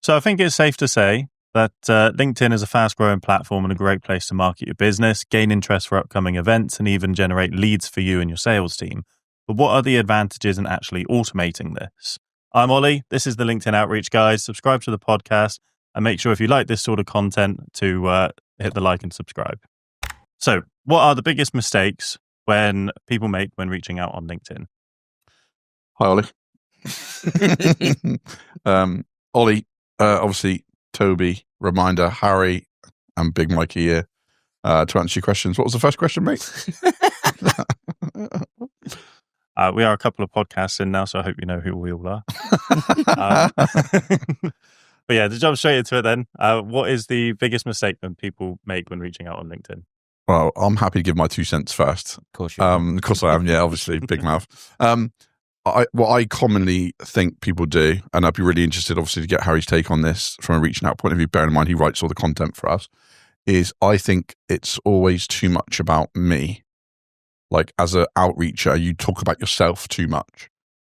So I think it's safe to say that LinkedIn is a fast-growing platform and a great place to market your business, gain interest for upcoming events, and even generate leads for you and your sales team. But what are the advantages in actually automating this? I'm Ollie. This is the LinkedIn Outreach Guys. Subscribe to the podcast and make sure if you like this sort of content to hit the like and subscribe. So what are the biggest mistakes when people make when reaching out on LinkedIn? Hi, Ollie. Ollie, obviously, Toby, Reminder, Harry, and Big Mikey here to answer your questions. What was the first question, mate? We are a couple of podcasts in now, so I hope you know who we all are. But yeah, to jump straight into it then, what is the biggest mistake that people make when reaching out on LinkedIn? Well, I'm happy to give my 2 cents first. Of course you are. Of course I am, yeah, obviously, big mouth. What I commonly think people do, and I'd be really interested, obviously, to get Harry's take on this from a reaching out point of view, bearing in mind he writes all the content for us, is I think it's always too much about me. Like, as an outreacher, you talk about yourself too much.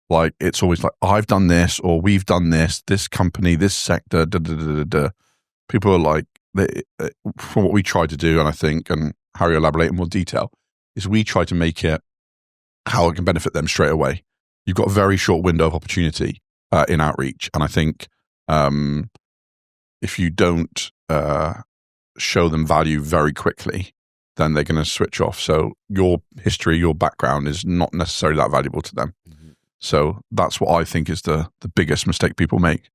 Like, it's always like, I've done this, or we've done this company, this sector, People are like, from what we try to do, and I think, and Harry will elaborate in more detail, is we try to make it how it can benefit them straight away. You've got a very short window of opportunity in outreach. And I think if you don't show them value very quickly, then they're going to switch off. So your history, your background is not necessarily that valuable to them. Mm-hmm. So that's what I think is the biggest mistake people make.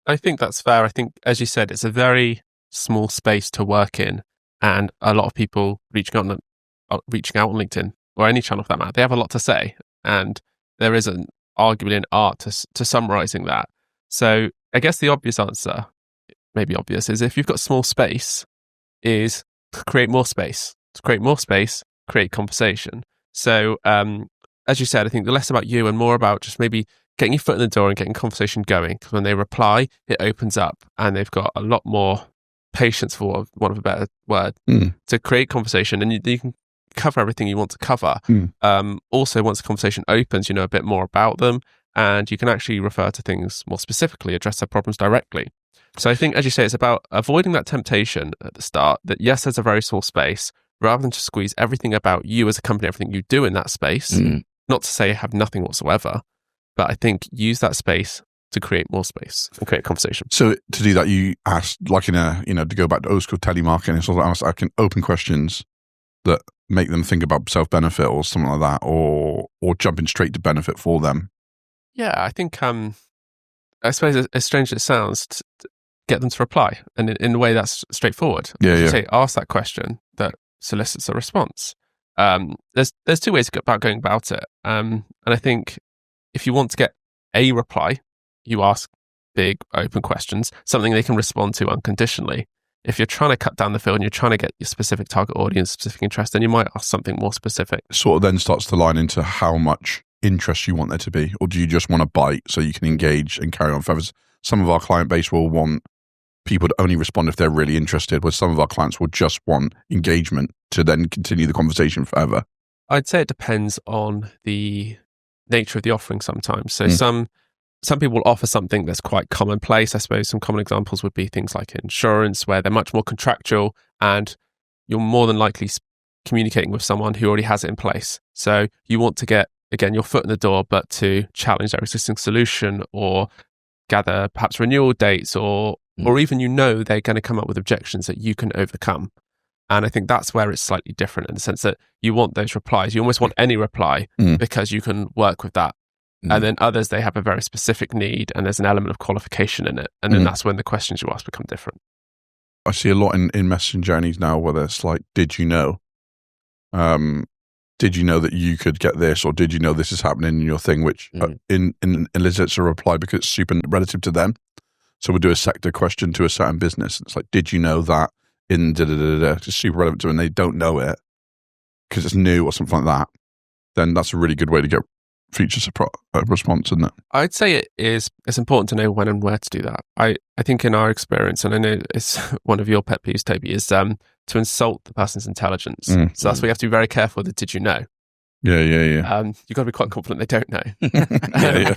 I think that's fair. I think, as you said, it's a very small space to work in. And a lot of people reaching out on LinkedIn, or any channel for that matter, they have a lot to say. And there is an argument in art to summarizing that. So I guess the obvious answer, maybe obvious, is if you've got small space, is create more space. To create more space, create conversation. So as you said, I think less about you and more about just maybe getting your foot in the door and getting conversation going. Because when they reply, it opens up and they've got a lot more patience, for want of a better word, to create conversation. And you can cover everything you want to cover. Also, once the conversation opens, you know a bit more about them, and you can actually refer to things more specifically, address their problems directly. So I think, as you say, it's about avoiding that temptation at the start that, yes, there's a very small space, rather than just squeeze everything about you as a company, everything you do in that space. Not to say have nothing whatsoever, but I think use that space to create more space and create conversation. So to do that, you ask, like to go back to old school telemarketing, it's sort of asking open questions that make them think about self-benefit or something like that, or jumping straight to benefit for them. Yeah, I think, I suppose as strange as it sounds, get them to reply. And in a way that's straightforward. Yeah. Say, ask that question that solicits a response. There's 2 ways about going about it. And I think if you want to get a reply, you ask big open questions, something they can respond to unconditionally. If you're trying to cut down the field and you're trying to get your specific target audience, specific interest, then you might ask something more specific. Sort of then starts to line into how much interest you want there to be, or do you just want to bite so you can engage and carry on further? Some of our client base will want people to only respond if they're really interested, where some of our clients will just want engagement to then continue the conversation forever. I'd say it depends on the nature of the offering sometimes. So some people will offer something that's quite commonplace. I suppose some common examples would be things like insurance, where they're much more contractual and you're more than likely communicating with someone who already has it in place. So you want to get, again, your foot in the door, but to challenge their existing solution or gather perhaps renewal dates or even they're going to come up with objections that you can overcome. And I think that's where it's slightly different in the sense that you want those replies. You almost want any reply because you can work with that. And then others, they have a very specific need and there's an element of qualification in it. And then that's when the questions you ask become different. I see a lot in messaging journeys now where it's like, did you know? Did you know that you could get this? Or did you know this is happening in your thing? Which elicits a reply because it's super relative to them. So we'll do a sector question to a certain business. It's like, did you know that in it's super relevant to them and they don't know it because it's new or something like that? Then that's a really good way to get feature response, isn't it? I'd say it's important to know when and where to do that. I think in our experience, and I know it's one of your pet peeves, Toby, is to insult the person's intelligence. So that's why you have to be very careful with the did you know? Yeah. You've got to be quite confident they don't know. Yeah.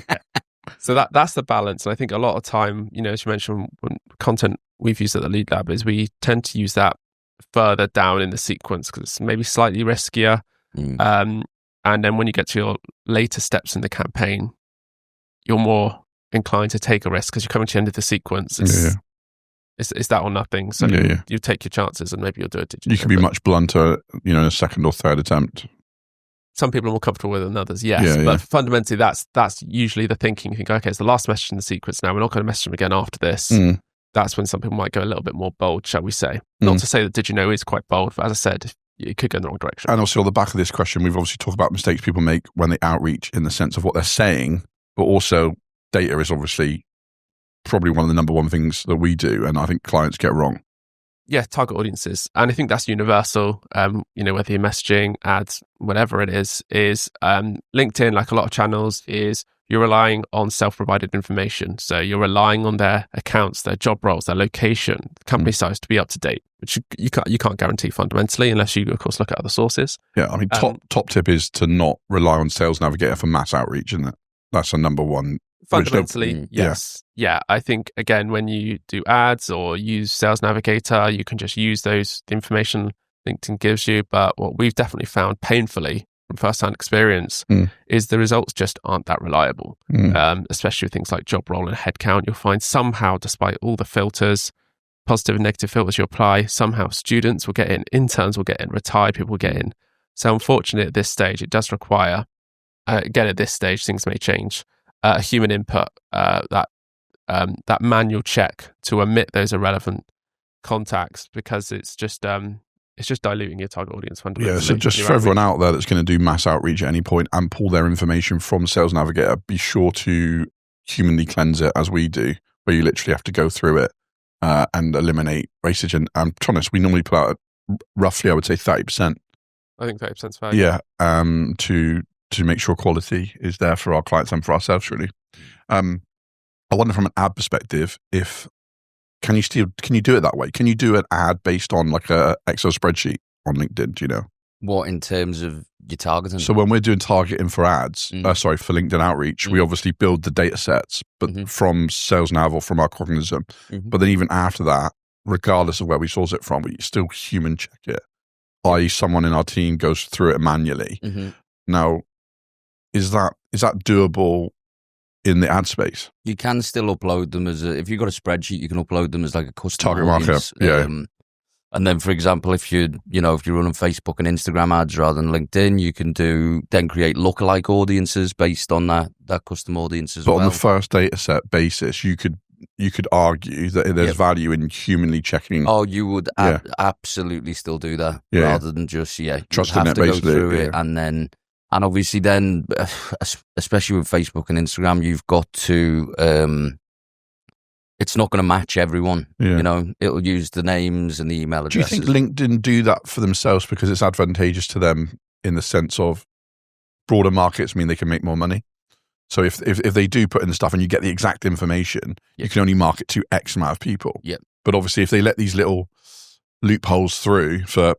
So that's the balance. And I think a lot of time, as you mentioned, when content we've used at the Lead Lab is we tend to use that further down in the sequence because it's maybe slightly riskier. And then when you get to your later steps in the campaign, you're more inclined to take a risk because you're coming to the end of the sequence. It's that or nothing. So you take your chances and maybe you'll do it. You can be much blunter, in a second or third attempt. Some people are more comfortable with than others, yes. But fundamentally, that's usually the thinking. You think, okay, it's the last message in the sequence now. We're not going to message them again after this. That's when some people might go a little bit more bold, shall we say. Not to say that did you know is quite bold, but as I said, it could go in the wrong direction. And also on the back of this question, we've obviously talked about mistakes people make when they outreach in the sense of what they're saying, but also data is obviously probably one of the number one things that we do, and I think clients get wrong. Yeah, target audiences. And I think that's universal, whether you're messaging, ads, whatever it is LinkedIn, like a lot of channels, is you're relying on self-provided information. So you're relying on their accounts, their job roles, their location, company size to be up to date, which you can't guarantee fundamentally unless you, of course, look at other sources. Yeah, I mean, top tip is to not rely on Sales Navigator for mass outreach, isn't it? That's a number one. Fundamentally, yes. Yeah, I think, again, when you do ads or use Sales Navigator, you can just use the information LinkedIn gives you. But what we've definitely found painfully from first-hand experience is the results just aren't that reliable, especially with things like job role and headcount. You'll find somehow, despite all the filters, positive and negative filters you apply, somehow students will get in, interns will get in, retired people will get in. So unfortunately, at this stage, it does require, again, at this stage, things may change, human input, that manual check to omit those irrelevant contacts, because it's just diluting your target audience fundamentally. Yeah, so just for everyone out there that's going to do mass outreach at any point and pull their information from Sales Navigator, be sure to humanly cleanse it as we do, where you literally have to go through it and eliminate wastage. And to be honest, we normally put out roughly, I would say 30%. I think 30% is fair. Yeah, to make sure quality is there for our clients and for ourselves, really. I wonder from an ad perspective, can you do it that way? Can you do an ad based on like a Excel spreadsheet on LinkedIn? Do you know? What, in terms of your targeting? So when we're doing targeting for ads, for LinkedIn outreach, we obviously build the data sets, but from Sales Nav or from our Cognism. But then even after that, regardless of where we source it from, we still human check it. I.e., someone in our team goes through it manually. Now, is that doable in the ad space? You can still upload them if you've got a spreadsheet, you can upload them as like a custom target audience. market. And then, for example, if you're running Facebook and Instagram ads rather than LinkedIn, you can then create lookalike audiences based on that custom audience as well. But on the first data set basis, you could argue that there's value in humanly checking. Oh, you would absolutely still do that rather than just trusting have it, to basically, go through it and obviously then, especially with Facebook and Instagram, you've got to. It's not going to match everyone. It'll use the names and the email addresses. Do you think LinkedIn do that for themselves because it's advantageous to them in the sense of broader markets mean they can make more money? So if they do put in the stuff and you get the exact information, you can only market to X amount of people. But obviously, if they let these little loopholes through for,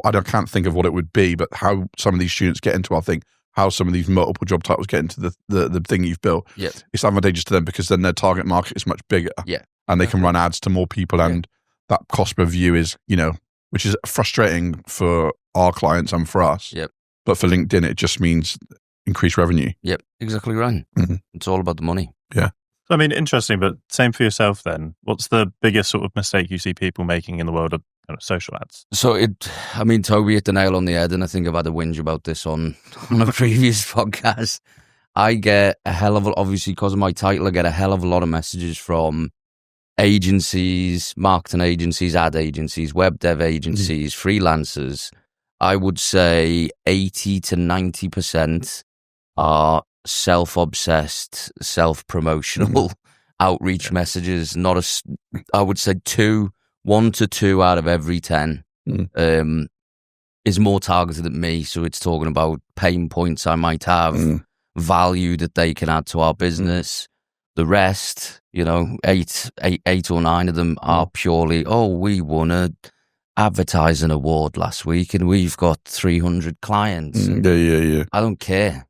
I can't think of what it would be, but how some of these students get into our thing, how some of these multiple job titles get into the thing you've built. It's advantageous to them because then their target market is much bigger. And they can run ads to more people, and that cost per view is, which is frustrating for our clients and for us. But for LinkedIn, it just means increased revenue. Exactly right. It's all about the money. So, I mean, interesting, but same for yourself then. What's the biggest sort of mistake you see people making in the world of social ads? So Toby hit the nail on the head, and I think I've had a whinge about this on a previous podcast. I get obviously because of my title, I get a hell of a lot of messages from agencies, marketing agencies, ad agencies, web dev agencies, freelancers. I would say 80 to 90% are self-obsessed, self-promotional outreach messages. I would say 1 to 2 out of every 10 is more targeted at me. So it's talking about pain points I might have, value that they can add to our business. The rest, 8 or 9 of them are purely, we won a advertising award last week and we've got 300 clients. I don't care.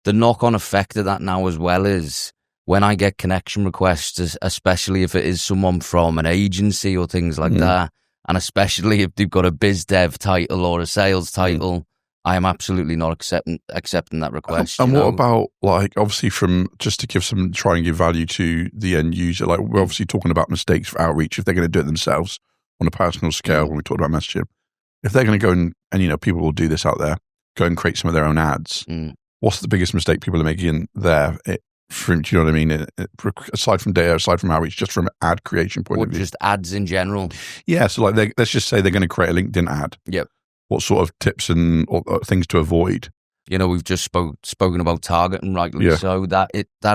the knock-on effect of that now as well is when I get connection requests, especially if it is someone from an agency or things like that, and especially if they've got a biz dev title or a sales title, I am absolutely not accepting that request. And what about, like, obviously just to try and give value to the end user, like we're obviously talking about mistakes for outreach if they're going to do it themselves on a personal scale when we talk about messaging. If they're going to go and people will do this out there, go and create some of their own ads. What's the biggest mistake people are making there? Do you know what I mean? Aside from data, aside from outreach, just from an ad creation point of view. Just ads in general. Yeah, so like let's just say they're going to create a LinkedIn ad. Yep. What sort of tips and things to avoid? We've just spoken about targeting, rightly so. That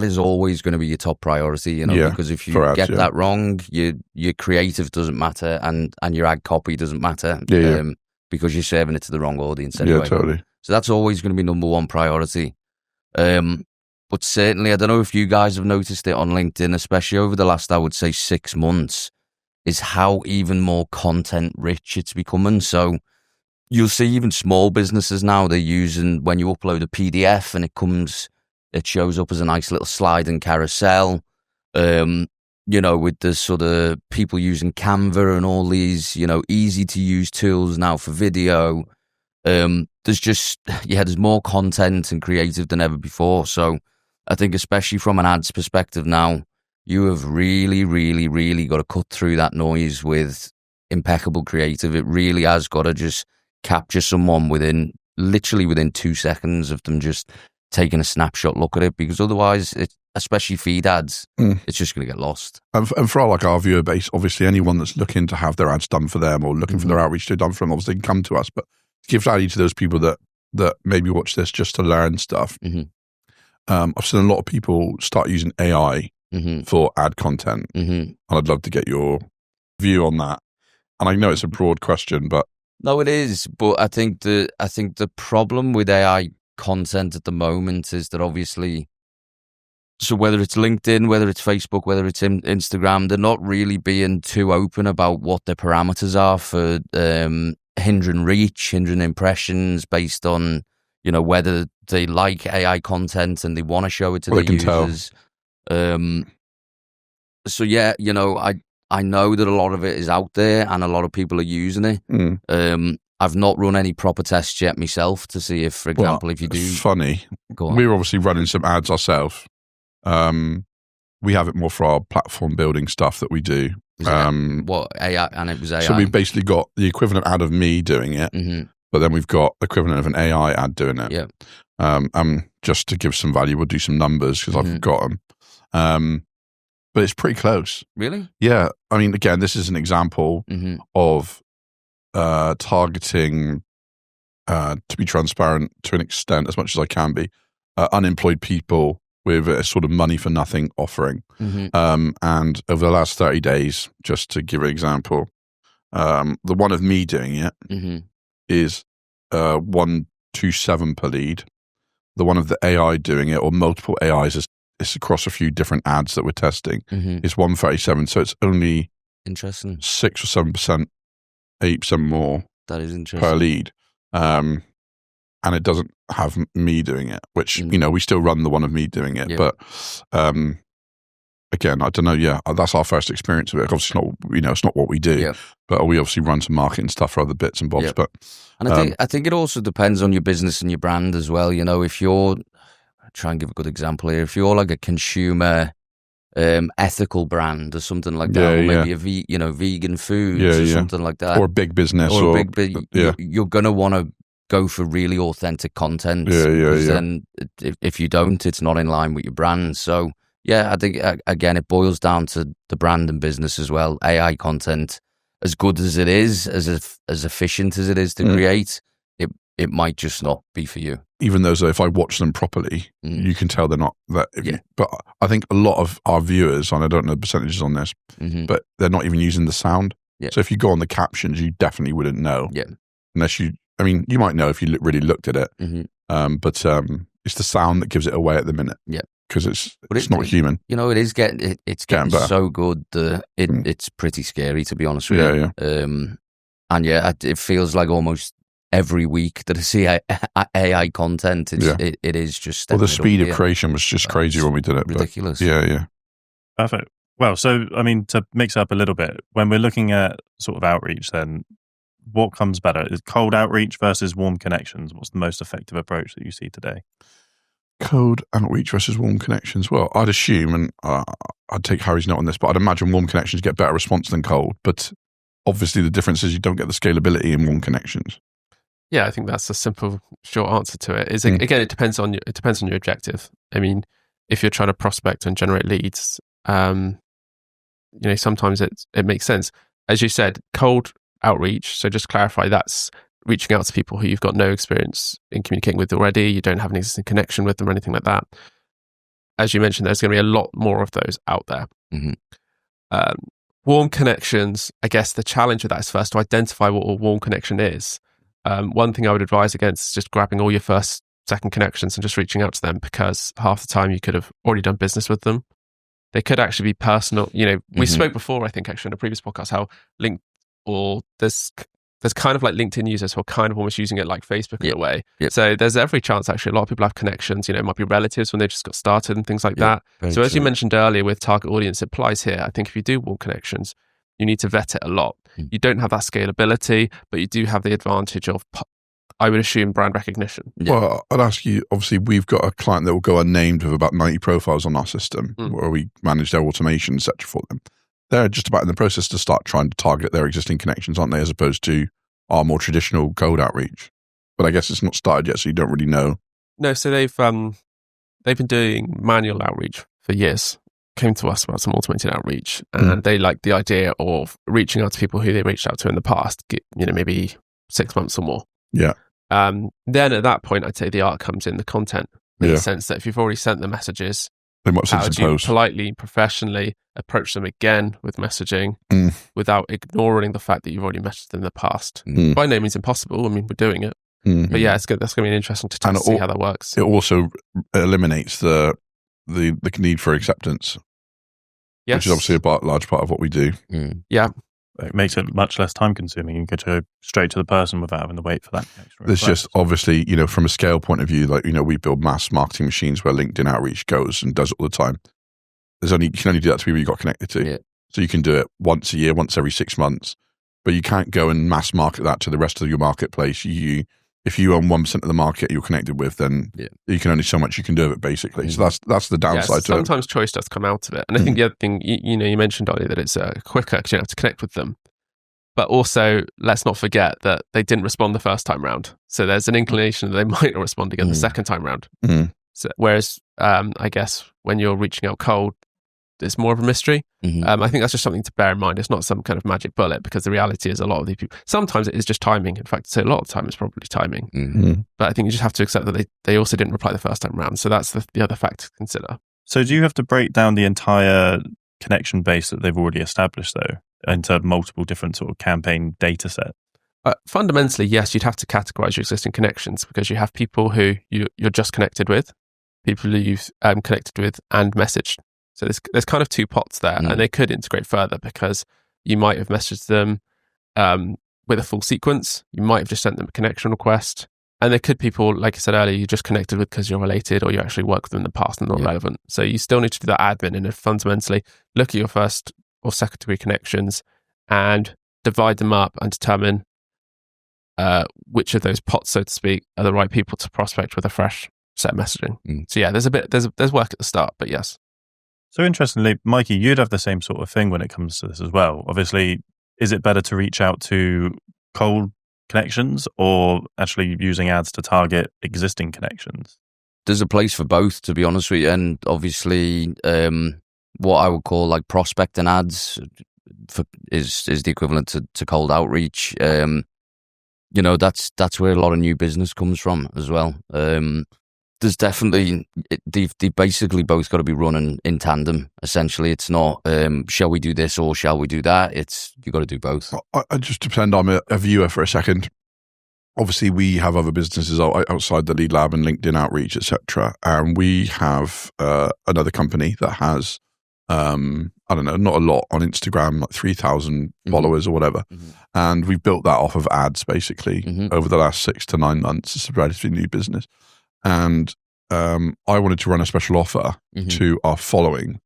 is always going to be your top priority, because if you get that wrong, your creative doesn't matter and your ad copy doesn't matter because you're serving it to the wrong audience anyway. Yeah, totally. So that's always going to be number one priority. But certainly, I don't know if you guys have noticed it on LinkedIn, especially over the last, I would say, 6 months, is how even more content rich it's becoming. So you'll see even small businesses now, they're using, when you upload a PDF and it shows up as a nice little slide and carousel, with the sort of people using Canva and all these, easy to use tools now for video. There's more content and creative than ever before. So I think especially from an ads perspective now, you have really, really, really got to cut through that noise with impeccable creative. It really has got to just capture someone literally within 2 seconds of them just taking a snapshot look at it, because otherwise, especially feed ads, it's just going to get lost. And for our viewer base, obviously anyone that's looking to have their ads done for them or looking for their outreach to be done for them, obviously can come to us, but give value to those people that maybe watch this just to learn stuff. I've seen a lot of people start using AI for ad content, and I'd love to get your view on that. And I know it's a broad question, but no, it is. But I think the problem with AI content at the moment is that obviously, so whether it's LinkedIn, whether it's Facebook, whether it's Instagram, they're not really being too open about what their parameters are for hindering reach, hindering impressions based on, whether they like AI content and they want to show it to their users. So yeah, I know that a lot of it is out there and a lot of people are using it. I've not run any proper tests yet myself to see if, for example, if you do. It's funny. We're obviously running some ads ourselves. We have it more for our platform building stuff that we do. AI? And it was AI. So we've basically got the equivalent ad of me doing it, but then we've got the equivalent of an AI ad doing it. Yeah. Just to give some value, we'll do some numbers because I've got them. But it's pretty close. Really? Yeah. I mean, again, this is an example of targeting, to be transparent to an extent, as much as I can be, unemployed people with a sort of money for nothing offering. And over the last 30 days, just to give an example, the one of me doing it is 127 per lead. The one of the AI doing it, or multiple AIs, it's across a few different ads that we're testing, is 137. So it's only interesting 6 or 7%, 8% more. That is interesting per lead. And it doesn't have me doing it, which, we still run the one of me doing it. But again, I don't know. Yeah, that's our first experience of it. Obviously, it's not what we do, but we obviously run some marketing stuff for other bits and bobs. But I think it also depends on your business and your brand as well. If you're, I'll try and give a good example here. If you're like a consumer ethical brand or something like that, or maybe a vegan foods or something like that, or a big business, you're gonna want to go for really authentic content. Then if you don't, it's not in line with your brand. So I think again, it boils down to the brand and business as well. AI content, as good as it is, as efficient as it is to create, it might just not be for you. Even though, if I watch them properly, you can tell they're not that. But I think a lot of our viewers, and I don't know the percentages on this, but they're not even using the sound. So if you go on the captions, you definitely wouldn't know. Unless you might know if you really looked at it. But it's the sound that gives it away at the minute. Because it's not human. It is getting so good that it's pretty scary, to be honest with you. And it feels like almost every week that I see AI content. It is just... Well, the speed of creation was just crazy when we did it. Ridiculous. Yeah. Perfect. Well, so, I mean, to mix it up a little bit, when we're looking at sort of outreach, then what comes better? Is cold outreach versus warm connections? What's the most effective approach that you see today? Cold outreach versus warm connections. Well, I'd assume, and I'd take Harry's note on this, but I'd imagine warm connections get better response than cold. But obviously the difference is you don't get the scalability in warm connections. Yeah, I think that's a simple, short answer to it. Again, it depends on your objective. I mean, if you're trying to prospect and generate leads, sometimes it makes sense. As you said, cold outreach. So just clarify, that's reaching out to people who you've got no experience in communicating with already. You don't have an existing connection with them or anything like that. As you mentioned, there's going to be a lot more of those out there. Mm-hmm. Warm connections, I guess the challenge with that is first to identify what a warm connection is. One thing I would advise against is just grabbing all your first, second connections and just reaching out to them, because half the time you could have already done business with them. They could actually be personal. We spoke before, I think, actually in a previous podcast, how there's kind of like LinkedIn users who are kind of almost using it like Facebook in a way. Yep. So there's every chance actually a lot of people have connections, it might be relatives when they just got started and things like that. So as you mentioned earlier with target audience, it applies here. I think if you do warm connections, you need to vet it a lot. You don't have that scalability, but you do have the advantage of, I would assume, brand recognition. Well, I'd ask you, obviously we've got a client that will go unnamed with about 90 profiles on our system where we manage their automation, etc. for them. They're just about in the process to start trying to target their existing connections, aren't they, as opposed to our more traditional cold outreach. But I guess it's not started yet, so you don't really know. No, so they've been doing manual outreach for years. Came to us about some automated outreach, and they like the idea of reaching out to people who they reached out to in the past, maybe 6 months or more. Yeah. Then at that point, I'd say the art comes in the content, in the sense that if you've already sent the messages, they might how do you politely, professionally approach them again with messaging without ignoring the fact that you've already messaged them in the past? By no means impossible. I mean, we're doing it. But yeah, that's going to be interesting to see how that works. It also eliminates the need for acceptance, which is obviously a large part of what we do. Yeah. It makes it much less time consuming. You can go straight to the person without having to wait for that extra. There's just obviously, from a scale point of view, like, we build mass marketing machines where LinkedIn outreach goes and does it all the time. You can only do that to people you got connected to. Yeah. So you can do it once a year, once every 6 months, but you can't go and mass market that to the rest of your marketplace. If you own 1% of the market you're connected with, then you can only so much you can do of it, basically. So that's the downside to it. Sometimes choice does come out of it. And I think the other thing, you mentioned, Ollie, that it's quicker because you don't have to connect with them. But also, let's not forget that they didn't respond the first time round. So there's an inclination that they might not respond again the second time round. So, whereas, I guess, when you're reaching out cold, it's more of a mystery. I think that's just something to bear in mind. It's not some kind of magic bullet, because the reality is a lot of these people, sometimes it is just timing. In fact, I'd say a lot of the time it's probably timing. But I think you just have to accept that they also didn't reply the first time round. So that's the other fact to consider. So do you have to break down the entire connection base that they've already established, though, into multiple different sort of campaign data sets? Fundamentally, yes, you'd have to categorize your existing connections, because you have people who you're just connected with, people who you've connected with and messaged. So there's kind of two pots there, and they could integrate further, because you might have messaged them with a full sequence. You might have just sent them a connection request. And there could people, like I said earlier, you just connected with because you're related, or you actually worked with them in the past and not relevant. So you still need to do that admin and fundamentally look at your first or second degree connections and divide them up and determine which of those pots, so to speak, are the right people to prospect with a fresh set of messaging. So yeah, there's work at the start, but yes. So interestingly, Mikey, you'd have the same sort of thing when it comes to this as well. Obviously, is it better to reach out to cold connections or actually using ads to target existing connections? There's a place for both, to be honest with you. And obviously, what I would call like prospecting ads is the equivalent to cold outreach. That's where a lot of new business comes from as well. There's definitely, they've basically both got to be running in tandem. Essentially, it's not, shall we do this or shall we do that? It's, you got to do both. I just depend on a viewer for a second. Obviously, we have other businesses outside the Lead Lab and LinkedIn outreach, etc. And we have another company that has I don't know, not a lot on Instagram, like 3,000 followers or whatever. And we've built that off of ads basically over the last 6 to 9 months. It's a relatively new business. And I wanted to run a special offer to our following.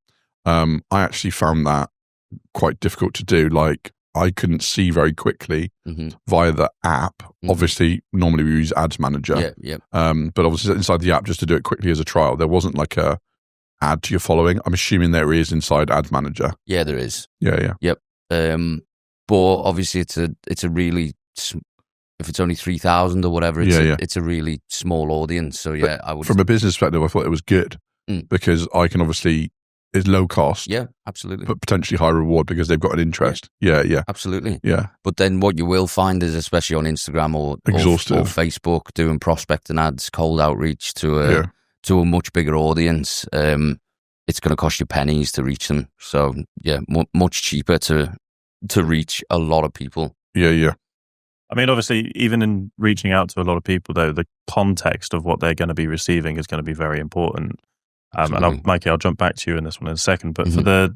I actually found that quite difficult to do. Like, I couldn't see very quickly via the app. Obviously, normally we use Ads Manager. But obviously inside the app, just to do it quickly as a trial, there wasn't like a add to your following. I'm assuming there is inside Ads Manager. Yeah, there is. Yeah. Yep. But obviously it's a really, if it's only 3,000 or whatever, it's a really small audience. So yeah, I would. From a business perspective, I thought it was good because I can obviously, it's low cost. Yeah, absolutely. But potentially high reward because they've got an interest. Yeah. Absolutely. Yeah. But then what you will find is, especially on Instagram or Facebook, doing prospecting ads, cold outreach to a much bigger audience, it's going to cost you pennies to reach them. So yeah, much cheaper to reach a lot of people. Yeah. I mean, obviously, even in reaching out to a lot of people, though, the context of what they're going to be receiving is going to be very important. And Mikey, I'll jump back to you in this one in a second. But for the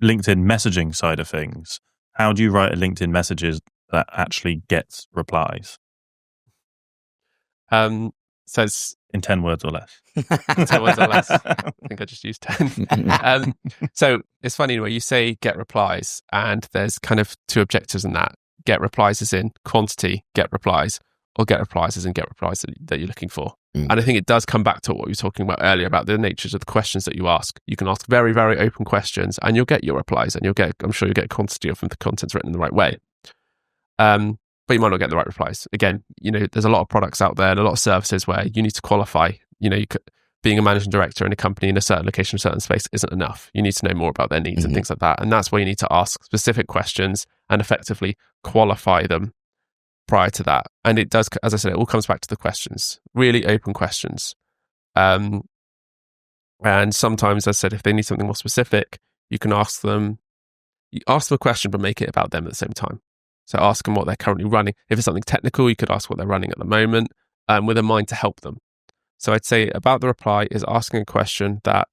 LinkedIn messaging side of things, how do you write a LinkedIn messages that actually gets replies? So it's in 10 words or less. 10 words or less. I think I just used 10. So it's funny where you say get replies, and there's kind of two objectives in that. Get replies as in quantity, get replies, or get replies as in get replies that you're looking for. And I think it does come back to what we were talking about earlier about the natures of the questions that you ask. You can ask very, very open questions and you'll get your replies, and I'm sure you'll get quantity of the content's written in the right way. But you might not get the right replies. Again, there's a lot of products out there and a lot of services where you need to qualify. Being a managing director in a company in a certain location, a certain space isn't enough. You need to know more about their needs and things like that. And that's where you need to ask specific questions and effectively qualify them prior to that. And it does, as I said, it all comes back to the questions, really open questions. And sometimes, as I said, if they need something more specific, you can ask them a question, but make it about them at the same time. So ask them what they're currently running. If it's something technical, you could ask what they're running at the moment, with a mind to help them. So I'd say about the reply is asking a question that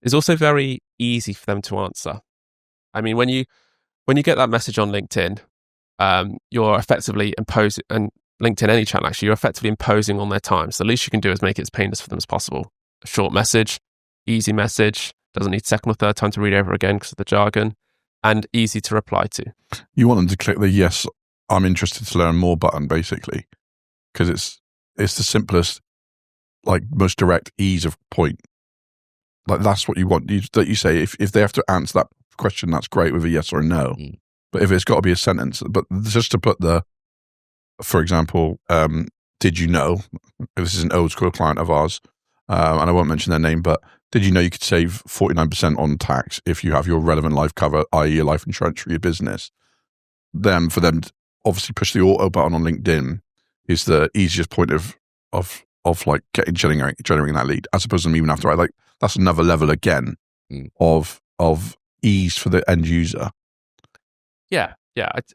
is also very easy for them to answer. I mean, when you get that message on LinkedIn, you're effectively imposing, and LinkedIn, any channel actually, you're effectively imposing on their time. So the least you can do is make it as painless for them as possible. A short message, easy message, doesn't need second or third time to read over again because of the jargon, and easy to reply to. You want them to click the yes, I'm interested to learn more button, basically, because it's the simplest, like most direct ease of point. Like that's what you want. That you say if they have to answer that question, that's great with a yes or a no. But if it's got to be a sentence, but just to put for example, did you know? This is an old school client of ours, and I won't mention their name, but did you know you could save 49% on tax if you have your relevant life cover, i.e. your life insurance for your business? Then for them to obviously push the auto button on LinkedIn is the easiest point of like generating that lead, as opposed to them even have to write. Like that's another level again of ease for the end user. Yeah.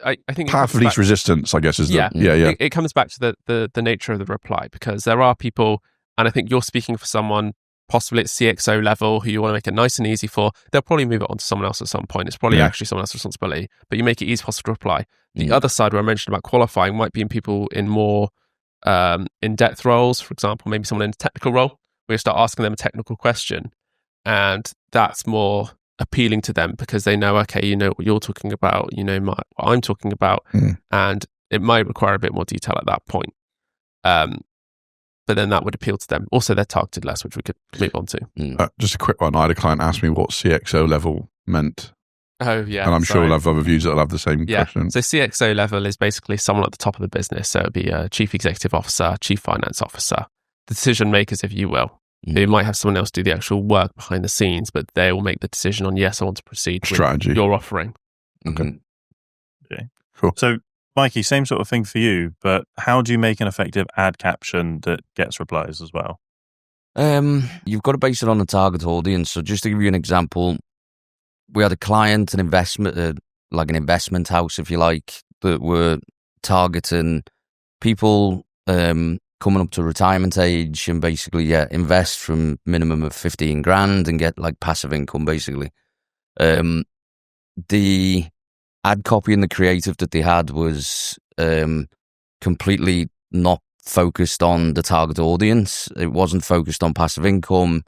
I think path of least resistance, I guess, is It comes back to the nature of the reply, because there are people, and I think you're speaking for someone possibly at CXO level who you want to make it nice and easy for. They'll probably move it on to someone else at some point. It's probably actually someone else's responsibility, but you make it easy possible to reply. The other side where I mentioned about qualifying might be in people in more in-depth roles. For example, maybe someone in a technical role, where you start asking them a technical question, and that's more appealing to them because they know, okay, you know what you're talking about, what I'm talking about, and it might require a bit more detail at that point. But then that would appeal to them. Also, they're targeted less, which we could move on to. Just a quick one. I had a client ask me what CXO level meant. Oh, yeah. And I'm sure we'll have other views that'll have the same question. So CXO level is basically someone at the top of the business. So it'd be a chief executive officer, chief finance officer, the decision makers, if you will. They might have someone else do the actual work behind the scenes, but they will make the decision on, yes, I want to proceed with your offering. Okay. Okay. Cool. So, Mikey, same sort of thing for you, but how do you make an effective ad caption that gets replies as well? You've got to base it on the target audience. So just to give you an example, we had a client, an investment, like an investment house, if you like, that were targeting people coming up to retirement age and basically, invest from minimum of 15 grand and get like passive income basically. The ad copy and the creative that they had was completely not focused on the target audience. It wasn't focused on passive income,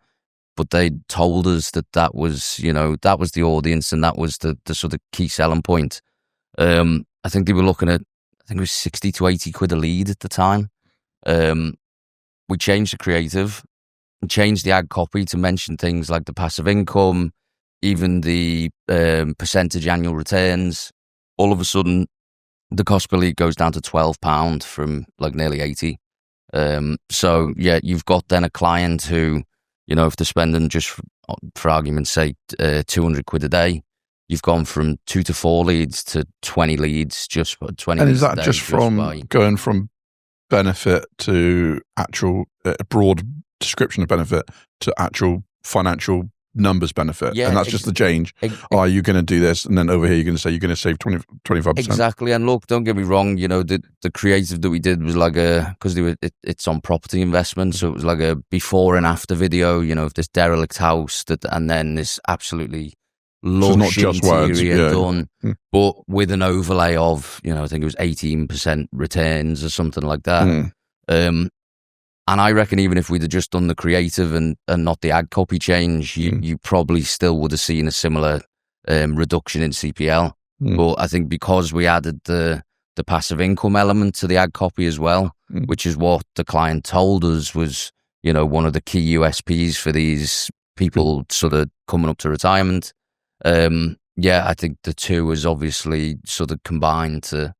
but they told us that was, that was the audience and that was the sort of key selling point. I think they were looking at, I think it was 60 to 80 quid a lead at the time. We changed the creative, changed the ad copy to mention things like the passive income, even the percentage annual returns. All of a sudden, the cost per lead goes down to £12 from like nearly 80. So yeah, you've got then a client who, if they're spending just for argument's sake, 200 quid a day, you've gone from 2 to 4 leads to 20 leads, just 20. And is that just from going from benefit to actual broad description of benefit to actual financial numbers benefit? Yeah, and that's just the change. Are you going to do this? And then over here, you're going to say you're going to save 25%. Exactly. And look, don't get me wrong, the creative that we did was like because it's on property investment. So it was like a before and after video, of this derelict house and then this absolutely lush not just interior words, done, but with an overlay of, I think it was 18% returns or something like that. And I reckon even if we'd have just done the creative and not the ad copy change, you probably still would have seen a similar reduction in CPL. But I think because we added the passive income element to the ad copy as well, which is what the client told us was, one of the key USPs for these people sort of coming up to retirement. I think the two is obviously sort of combined to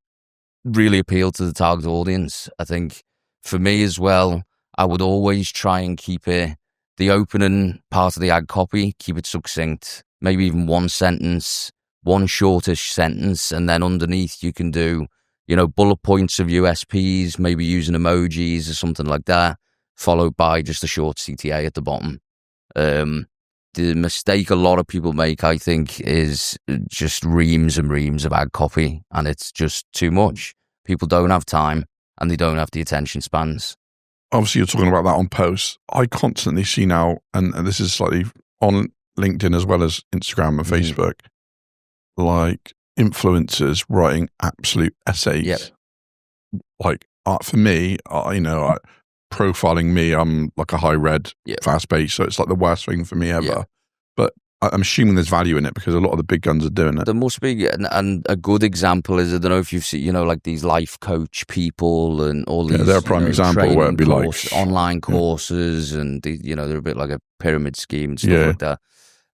really appeal to the target audience. I think for me as well, I would always try and keep it, the opening part of the ad copy, keep it succinct, maybe even one sentence, one shortish sentence, and then underneath you can do, bullet points of USPs, maybe using emojis or something like that, followed by just a short CTA at the bottom. The mistake a lot of people make, I think, is just reams and reams of ad copy, and it's just too much. People don't have time and they don't have the attention spans. Obviously, you're talking about that on posts. I constantly see now, and this is slightly on LinkedIn as well as Instagram and Facebook, like influencers writing absolute essays. Yep. Like for me, profiling me, I'm like a high read, fast paced, so it's like the worst thing for me ever. Yeah. But I'm assuming there's value in it because a lot of the big guns are doing it. There must be, and a good example is, I don't know if you've seen, like these life coach people and all these. They're a prime example where it'd be online courses, and they're a bit like a pyramid scheme and stuff like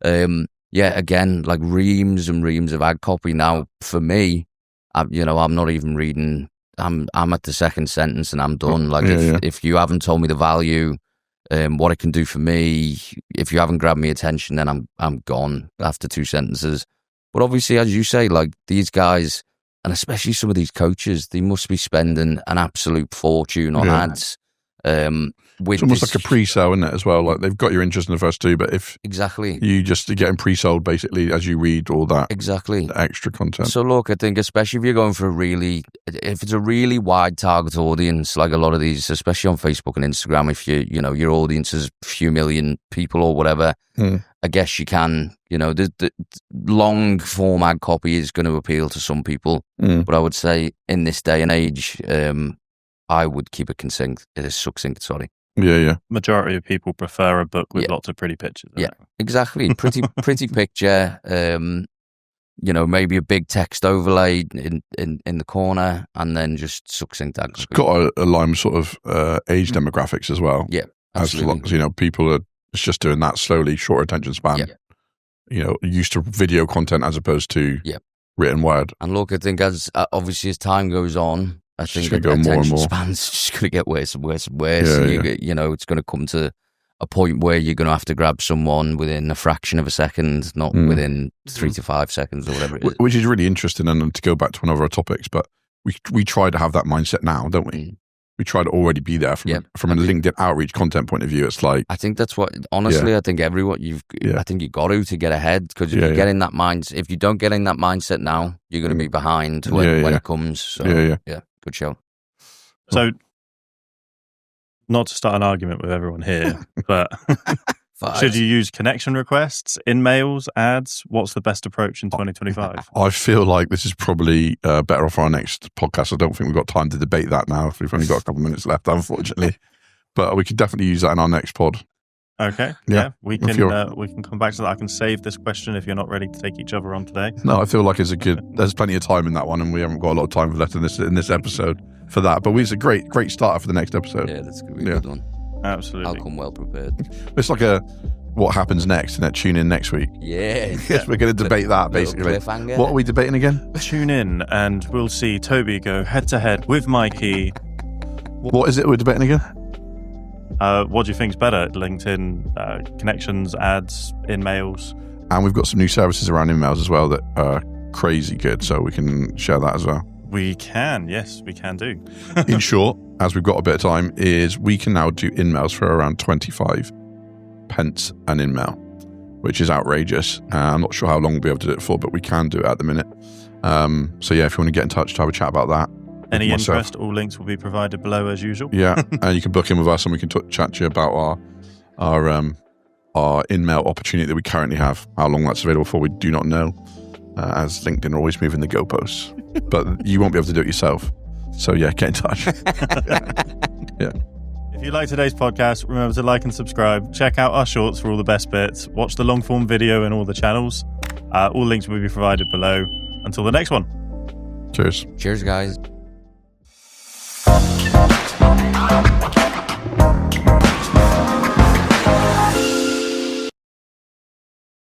that. Again, like reams and reams of ad copy. Now, for me, I'm not even reading. I'm at the second sentence and I'm done. Like if you haven't told me the value, what it can do for me, if you haven't grabbed me attention, then I'm gone after 2 sentences. But obviously, as you say, like these guys, and especially some of these coaches, they must be spending an absolute fortune on ads. It's almost like a pre-sale, isn't it, as well? Like they've got your interest in the first 2, but if you just are getting pre-sold basically as you read all that the extra content. So look, I think especially if you're going for if it's a really wide target audience, like a lot of these, especially on Facebook and Instagram, if your audience is a few million people or whatever, I guess you can, the long form ad copy is going to appeal to some people, but I would say in this day and age, I would keep it succinct. Sorry. Yeah. Majority of people prefer a book with lots of pretty pictures. Yeah, exactly. Pretty picture. Maybe a big text overlay in the corner, and then just succinct. It's got to align with sort of age demographics as well. Yeah, absolutely. As people it's just doing that slowly, short attention span. Yeah. Used to video content as opposed to written word. And look, I think obviously as time goes on, I think attention span's just going to get worse and worse and worse. It's going to come to a point where you're going to have to grab someone within a fraction of a second, not within 3 to 5 seconds or whatever it is. Which is really interesting, and to go back to one of our topics, but we try to have that mindset now, don't we? We try to already be there from a LinkedIn outreach content point of view. It's like, I think that's what, honestly, I think everyone I think you got to get ahead, because if you get in that if you don't get in that mindset now, you're going to be behind when it comes. So, good show. So Not to start an argument with everyone here, but Five. should you use connection requests, in-mails, ads? What's the best approach in 2025? I feel like this is probably better off for our next podcast. I don't think we've got time to debate that now. If we've only got a couple of minutes left, unfortunately. But we could definitely use that in our next pod. Okay. Yeah. We can come back to that. I can save this question if you're not ready to take each other on today. No, I feel like there's plenty of time in that one, and we haven't got a lot of time left in this episode for that. But it's a great starter for the next episode. Yeah, that's going to be a good one. Absolutely. I'll come well prepared. It's like what happens next, and then tune in next week. Yeah. Yes, we're going to debate that, basically. Cliffhanger. What are we debating again? Tune in and we'll see Toby go head-to-head with Mikey. What is it we're debating again? What do you think's better? LinkedIn, connections, ads, in-mails? And we've got some new services around emails as well that are crazy good, so we can share that as well. We can, yes, we can do. In short, as we've got a bit of time, is we can now do in-mails for around 25 pence an in-mail, which is outrageous. I'm not sure how long we'll be able to do it for, but we can do it at the minute. So yeah, if you want to get in touch to have a chat about that. Any interest, all links will be provided below as usual. Yeah, and you can book in with us and we can chat to you about our in-mail opportunity that we currently have. How long that's available for, we do not know, as LinkedIn are always moving the goalposts. But you won't be able to do it yourself. So yeah, get in touch. Yeah. If you like today's podcast, remember to like and subscribe. Check out our shorts for all the best bits. Watch the long form video in all the channels. All links will be provided below. Until the next one. Cheers. Cheers, guys.